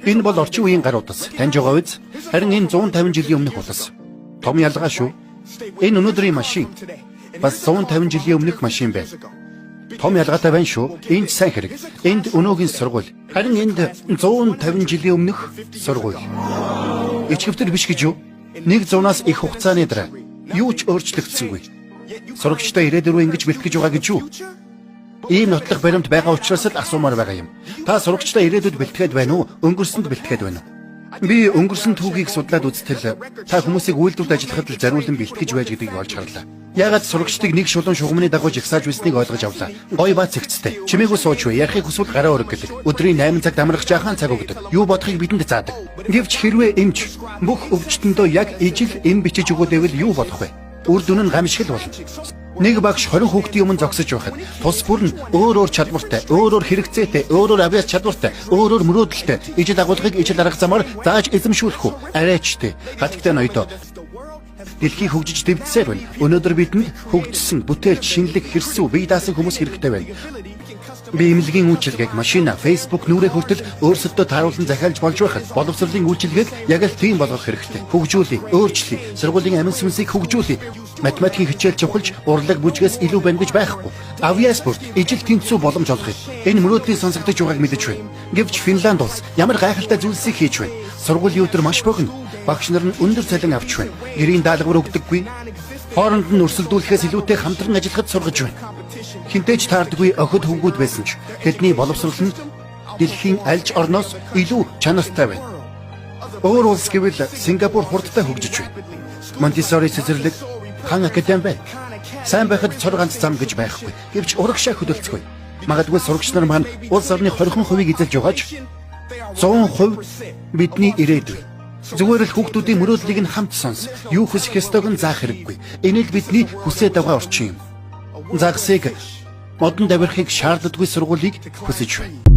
Энэ бол орчин үеийн гар утас. Таньж байгаа биз? Харин энэ 150 жилийн өмнөх утас. Том ялгаа шүү. Энэ өнөөдрийн машин бас 150 жилийн өмнөх машин байна. Том ялгаатай байна шүү. Энд сайн хэрэг. Энд өнөөгийн сургууль. Харин энд 150 жилийн өмнөх сургууль. Ичгэвтер биш гэж юу? Нэг зуунаас их хугацааны дараа юу ч өөрчлөгдсөнгүй. Сурагчдаа ирээдүйн рүү ингэж бэлтгэж байгаа гэж юу? Ийм нотлох баримт байгаа учраас л асуумаар байгаа юм. Та сурагчдаа ирээдүйд бэлтгээд байна уу? Өнгөрсөнд бэлтгээд байна уу? Би өнгөрсөн түүхийг судлаад үзтэл та хүмүүсийг үйлдвэрт ажиллахад л зариулан бэлтгэж байж гэдгийг олж харлаа. Яагаад сурагчдыг нэг шулуун шугамны дагуу жигсааж байсныг ойлгож авлаа. Гоё ба цэгцтэй. Чимээгүй сууч вэ? Ярихыг хүсвэл гараа өрөг гэдэг. Өдрийн 8 цагт амрах жаахан цаг өгдөг. Юу бодохыг бидэнд заадаг. Гэвч хэрвээ эмч бүх өвчтөндөө яг ижил эм бичиж өгөөдэвэл юу болох вэ? Үр дүн нь гамшигл болно. Нэг багш 20 хүүхдийн өмнө зогсож байхад тус бүр нь өөр чадвартай, өөр хэрэгцээтэй, өөр авиас чадвартай, өөр мөрөөдөлтэй ижил агуулгыг ижил арга замаар зааж эзэмшүүлэх үү? Арайчтэй. Хатагтай ноёдоо. Дэлхий хөгжиж дэвтсээр байна. Өнөөдөр бидэнд хөгжсөн, бүтээлч, шинэлэг, хэрсүү, бие даасан хүмүүс хэрэгтэй байна. Би эмнэлгийн үйлчилгээг машина, Facebook нүрээ хүртэл өөрсөддөө тааруулан захиалж болж байхад боловсролын үйлчилгээг яг л тийм болгох хэрэгтэй. Хөгжүүлээ, өөрчлөе. Сургуулийн амин сүнсийг хөгжүүлээ. Математикийн хичээл чухалж урлаг бүжгээс илүү байна гэж байхгүй. Авиас бүрт ижил тэнцүү боломж олох юм. Энэ мөрөөдлийн сонсогдож байгааг мэдэж байна. Гэвч Финланд улс ямар гайхалтай зүйлсийг хийж байна. Сургуулийн өдөр маш богино. Багш нар нь өндөр цалин авч байна. Гэрийн даалгавар өгдөггүй. Хооронд нь өрсөлдүүлэхээс илүүтэй хамтран ажиллахад сургаж байна. Хинтээч таардаггүй охид хөвгүүд байсан ч тэдний боловсрол нь дэлхийн альж орноос илүү чанартай байна. Өөр улс гэвэл Сингапур хурдтай хөгжиж байна. Монтессори цэцэрлэг хан академи байна. Сайн байхад цор ганц зам гэж байхгүй. Гэвч урагшаа хөдөлцгөө. Магадгүй сурагч нар маань улс орны 20% эзэлж байгаач 100% бидний ирээдүй. Зүгээр л хүүхдүүдийн мөрөөдлийг нь хамт сонс. Юу хүсэх ёстойг нь заах хэрэггүй. Энэ л бидний хүсэж байгаа орчин юм. Загсыг модон давирахыг шаарддаггүй сургуулийг хүсэж байна.